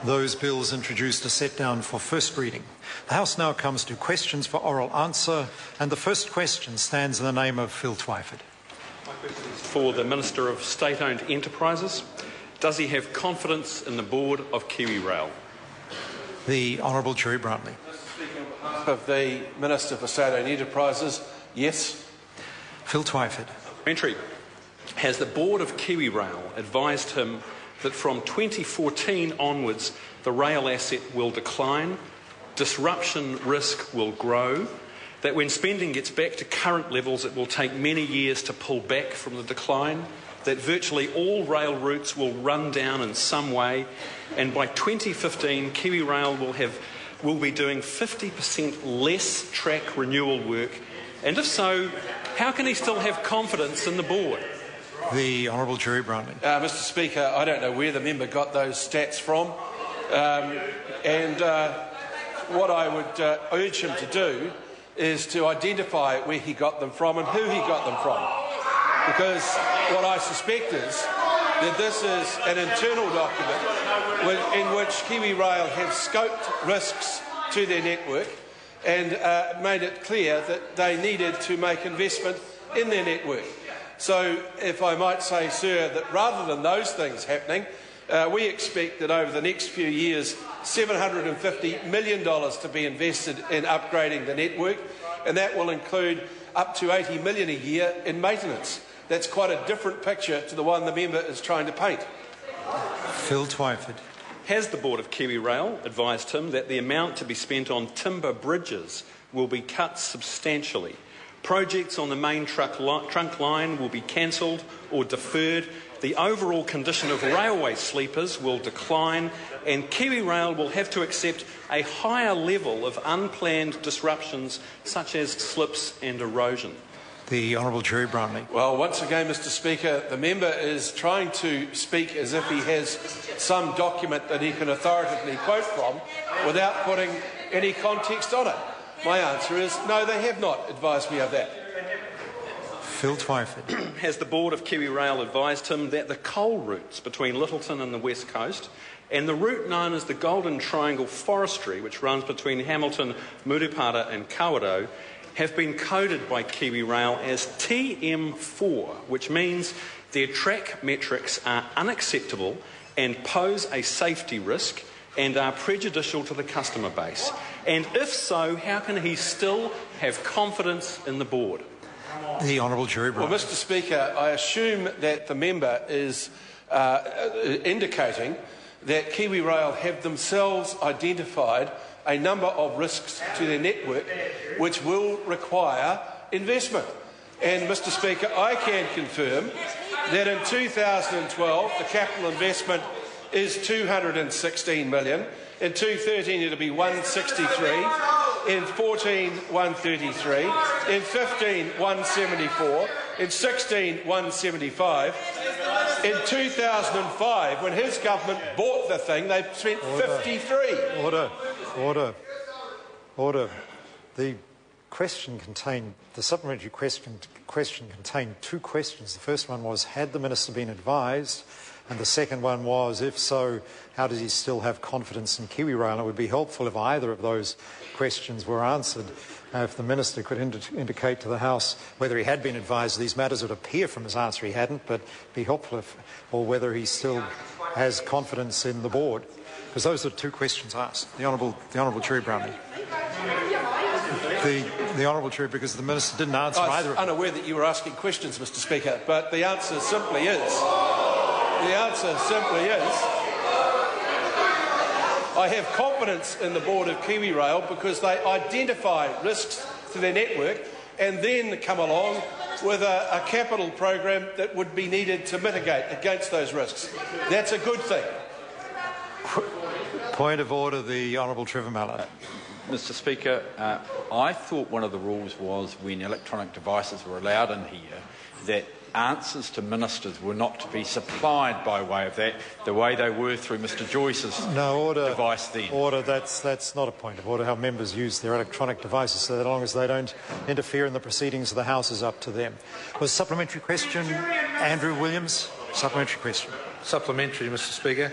Those bills introduced are set down for first reading. The House now comes to questions for oral answer, and the first question stands in the name of Phil Twyford. My question is for the Minister of State-Owned Enterprises. Does he have confidence in the board of KiwiRail? The Honourable Jerry Brantley. Of the Minister for State-Owned Enterprises, yes. Phil Twyford. Entry. Has the board of KiwiRail advised him that from 2014 onwards the rail asset will decline, disruption risk will grow, that when spending gets back to current levels it will take many years to pull back from the decline, that virtually all rail routes will run down in some way, and by 2015 KiwiRail will be doing 50% less track renewal work, and if so, how can he still have confidence in the board? The Honourable Jerry Brantley. Mr Speaker, I don't know where the member got those stats from, what I would urge him to do is to identify where he got them from and who he got them from. Because what I suspect is that this is an internal document in which KiwiRail have scoped risks to their network and made it clear that they needed to make investment in their network. So, if I might say, sir, that rather than those things happening, we expect that over the next few years $750 million to be invested in upgrading the network, and that will include up to $80 million a year in maintenance. That's quite a different picture to the one the member is trying to paint. Phil Twyford. Has the board of KiwiRail advised him that the amount to be spent on timber bridges will be cut substantially? Projects on the main trunk line will be cancelled or deferred, the overall condition of railway sleepers will decline, and KiwiRail will have to accept a higher level of unplanned disruptions such as slips and erosion. The Honourable Jerry Brantley. Well, once again, Mr Speaker, the member is trying to speak as if he has some document that he can authoritatively quote from without putting any context on it. My answer is no, they have not advised me of that. Phil Twyford. Has the board of KiwiRail advised him that the coal routes between Lyttelton and the West Coast and the route known as the Golden Triangle Forestry, which runs between Hamilton, Murupara and Kawerau, have been coded by KiwiRail as TM4, which means their track metrics are unacceptable and pose a safety risk and are prejudicial to the customer base? And if so, how can he still have confidence in the board? The Honourable Jerry Brantley. Well, Mr Speaker, I assume that the member is indicating that KiwiRail have themselves identified a number of risks to their network which will require investment. And, Mr Speaker, I can confirm that in 2012 the capital investment is $216 million. In 2013 it'll be $163. In 14, $133. In 15, $174. In 16, $175. In 2005, when his government bought the thing, they spent $53. Order. The question contained, the supplementary question contained two questions. The first one was, had the minister been advised? And the second one was, if so, how does he still have confidence in KiwiRail? It would be helpful if either of those questions were answered. If the minister could indicate to the House whether he had been advised of these matters. It would appear from his answer he hadn't, but it would be helpful or whether he still has confidence in the board. Because those are the two questions asked. The Honourable Jerry Brantley. The Honourable Chair, because the Minister didn't answer either of them. I was unaware that you were asking questions, Mr Speaker, but the answer simply is, I have confidence in the board of KiwiRail because they identify risks to their network and then come along with a capital program that would be needed to mitigate against those risks. That's a good thing. Point of order, the Honourable Trevor Mallard. Mr Speaker, I thought one of the rules was when electronic devices were allowed in here that answers to ministers were not to be supplied by way of that, the way they were through Mr Joyce's device then. Order, that's not a point of order. How members use their electronic devices, so that as long as they don't interfere in the proceedings of the House is up to them. Was supplementary question, Andrew Williams? Supplementary question. Supplementary, Mr Speaker.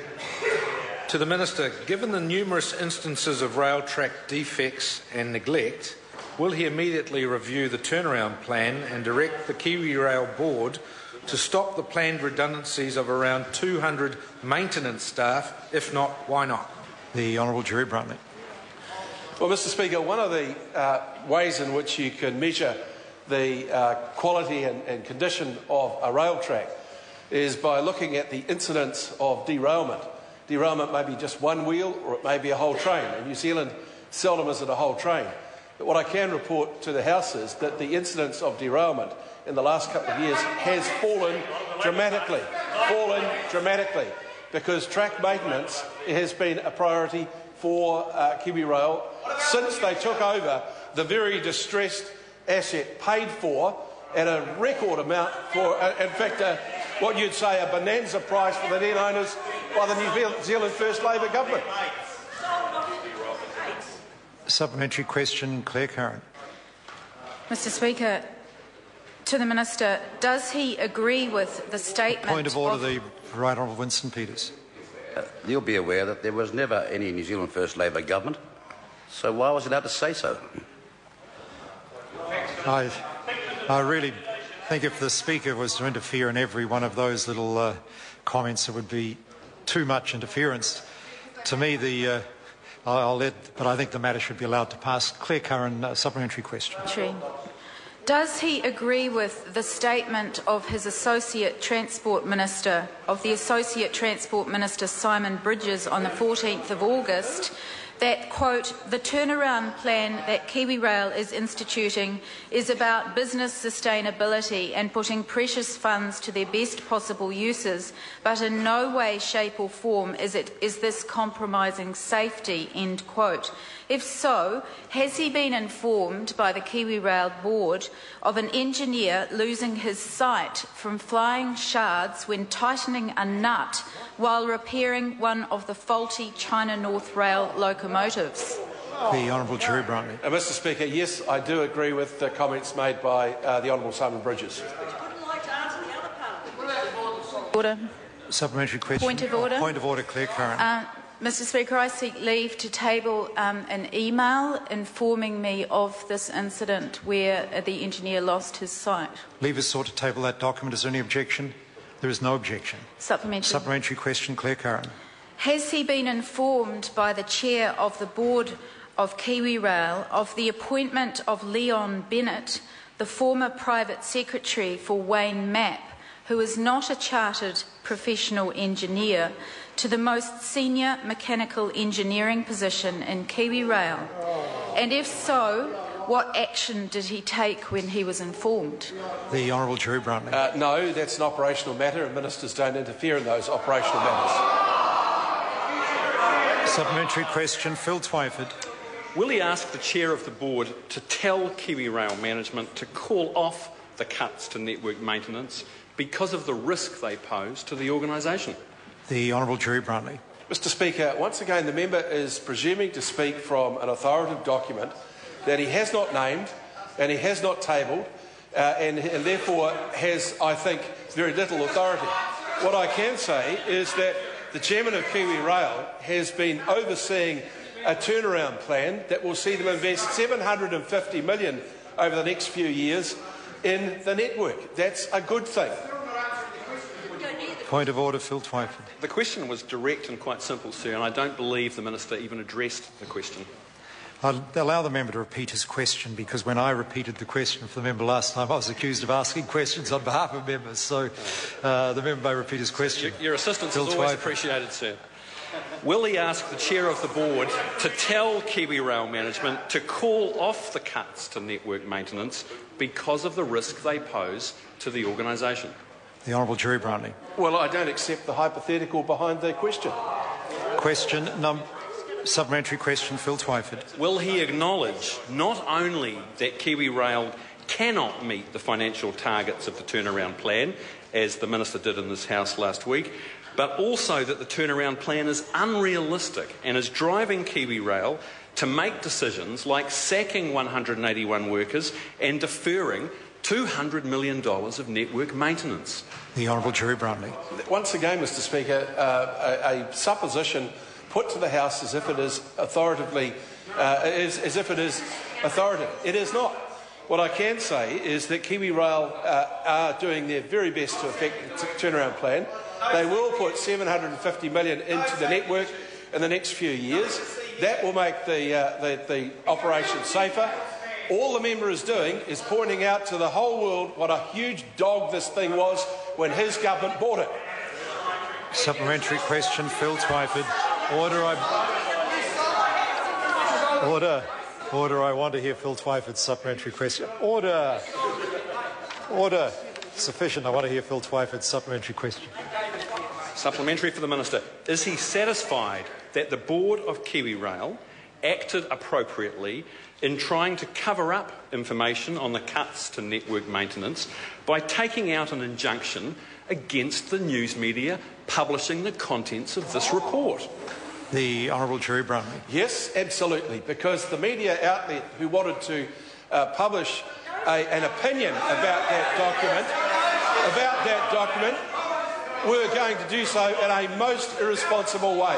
To the Minister, given the numerous instances of rail track defects and neglect, will he immediately review the turnaround plan and direct the KiwiRail board to stop the planned redundancies of around 200 maintenance staff? If not, why not? The Honourable Jerry Bruntley. Well, Mr Speaker, one of the ways in which you can measure the quality and condition of a rail track is by looking at the incidence of derailment. Derailment may be just one wheel or it may be a whole train. In New Zealand, seldom is it a whole train. But what I can report to the House is that the incidence of derailment in the last couple of years has fallen dramatically, because track maintenance has been a priority for KiwiRail since they took over the very distressed asset, paid for at a record amount for, in fact, what you'd say a bonanza price for the then owners by the New Zealand First Labour government. Supplementary question, Clare Curran. Mr Speaker, to the Minister, does he agree with the statement... Point of order, the Right Honourable Winston Peters. You'll be aware that there was never any New Zealand First Labour government, so why was he allowed to say so? I really think if the Speaker was to interfere in every one of those little comments, it would be too much interference. To me, but I think the matter should be allowed to pass. Clare Curran, supplementary question. Does he agree with the statement of his Associate Transport Minister, Simon Bridges, on the 14th of August, that, quote, the turnaround plan that KiwiRail is instituting is about business sustainability and putting precious funds to their best possible uses, but in no way, shape or form is this compromising safety, end quote. If so, has he been informed by the KiwiRail board of an engineer losing his sight from flying shards when tightening a nut while repairing one of the faulty China North Rail locomotives? The Honourable Jerry Bruntley. Mr Speaker, yes, I do agree with the comments made by the Honourable Simon Bridges. Order. Supplementary question. Point of order. Point of order, Clare Curran. Mr Speaker, I seek leave to table an email informing me of this incident where the engineer lost his sight. Leave is sought to table that document. Is there any objection? There is no objection. Supplementary question, Clare Curran. Has he been informed by the chair of the board of KiwiRail of the appointment of Leon Bennett, the former private secretary for Wayne Mapp, who is not a chartered professional engineer, to the most senior mechanical engineering position in KiwiRail? And if so, what action did he take when he was informed? The Honourable Jerry Bruntley. No, that's an operational matter, and ministers don't interfere in those operational matters. Supplementary question, Phil Twyford. Will he ask the chair of the board to tell KiwiRail management to call off the cuts to network maintenance because of the risk they pose to the organisation? The Honourable Jerry Bruntley. Mr Speaker, once again the member is presuming to speak from an authoritative document that he has not named and he has not tabled and therefore has, I think, very little authority. What I can say is that the chairman of KiwiRail has been overseeing a turnaround plan that will see them invest $750 million over the next few years in the network. That's a good thing. Point of order, Phil Twyford. The question was direct and quite simple, sir, and I don't believe the Minister even addressed the question. I'll allow the member to repeat his question, because when I repeated the question for the member last time, I was accused of asking questions on behalf of members. So the member may repeat his question. Your assistance is always appreciated, sir. Will he ask the chair of the board to tell KiwiRail management to call off the cuts to network maintenance because of the risk they pose to the organisation? The Honourable Jerry Bruntley. Well, I don't accept the hypothetical behind the question. Supplementary question, Phil Twyford. Will he acknowledge not only that KiwiRail cannot meet the financial targets of the turnaround plan, as the Minister did in this House last week, but also that the turnaround plan is unrealistic and is driving KiwiRail to make decisions like sacking 181 workers and deferring $200 million of network maintenance? The Honourable Jerry Bruntley. Once again, Mr Speaker, a supposition put to the House as if it is authoritatively, as if it is authoritative. It is not. What I can say is that KiwiRail are doing their very best to effect the turnaround plan. They will put $750 million into the network in the next few years. That will make the operation safer. All the member is doing is pointing out to the whole world what a huge dog this thing was when his government bought it. Supplementary question, Phil Twyford. Order. I want to hear Phil Twyford's supplementary question. Order. Sufficient. I want to hear Phil Twyford's supplementary question. Supplementary for the Minister. Is he satisfied that the board of KiwiRail acted appropriately in trying to cover up information on the cuts to network maintenance by taking out an injunction against the news media publishing the contents of this report? The Honourable Jerry Brumley. Yes, absolutely, because the media outlet who wanted to publish an opinion about that document, were going to do so in a most irresponsible way.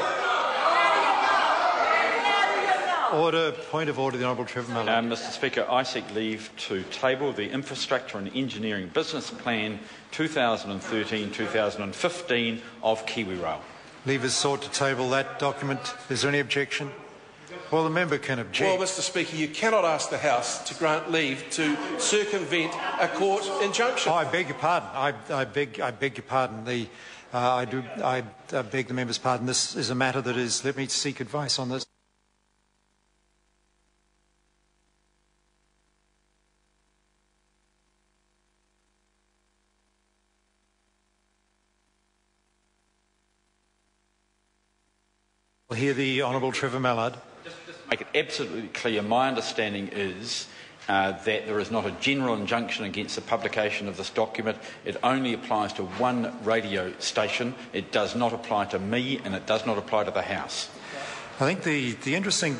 Order. Point of order, the Honourable Trevor Mallard. Mr Speaker, I seek leave to table the Infrastructure and Engineering Business Plan 2013-2015 of KiwiRail. Leave is sought to table that document. Is there any objection? Well, the member can object. Well, Mr Speaker, you cannot ask the House to grant leave to circumvent a court injunction. Oh, I beg your pardon. I beg your pardon. I beg the member's pardon. This is a matter that is. Let me seek advice on this. We'll hear the Honourable Trevor Mallard. Just to make it absolutely clear, my understanding is that there is not a general injunction against the publication of this document. It only applies to one radio station. It does not apply to me, and it does not apply to the House. I think the interesting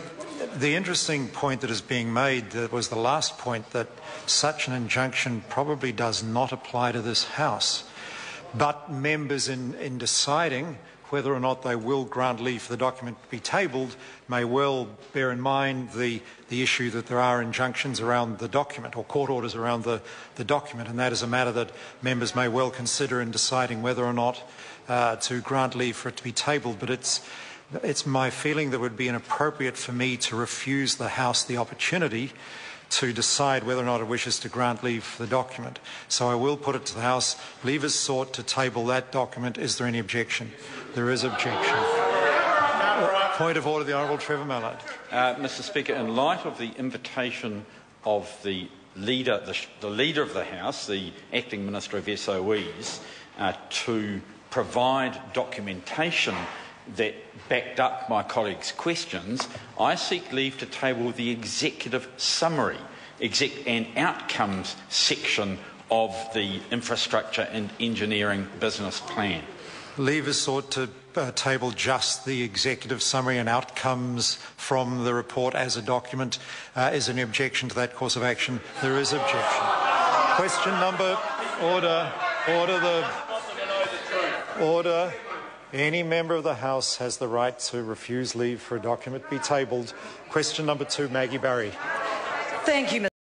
point that is being made was the last point, that such an injunction probably does not apply to this House. But members in deciding whether or not they will grant leave for the document to be tabled may well bear in mind the issue that there are injunctions around the document, or court orders around the document, and that is a matter that members may well consider in deciding whether or not to grant leave for it to be tabled. But it's my feeling that it would be inappropriate for me to refuse the House the opportunity to decide whether or not it wishes to grant leave for the document. So I will put it to the House. Leave is sought to table that document. Is there any objection? There is objection. Point of order, the Honourable Trevor Mallard. Mr Speaker, in light of the invitation of the leader of the House, the Acting Minister of SOEs, to provide documentation that backed up my colleagues' questions, I seek leave to table the executive summary and outcomes section of the Infrastructure and Engineering Business Plan. Leave is sought to table just the executive summary and outcomes from the report as a document. Is there any objection to that course of action? There is objection. Question number. Order. Any member of the House has the right to refuse leave for a document be tabled. Question number 2, Maggie Barry. Thank you, Mr.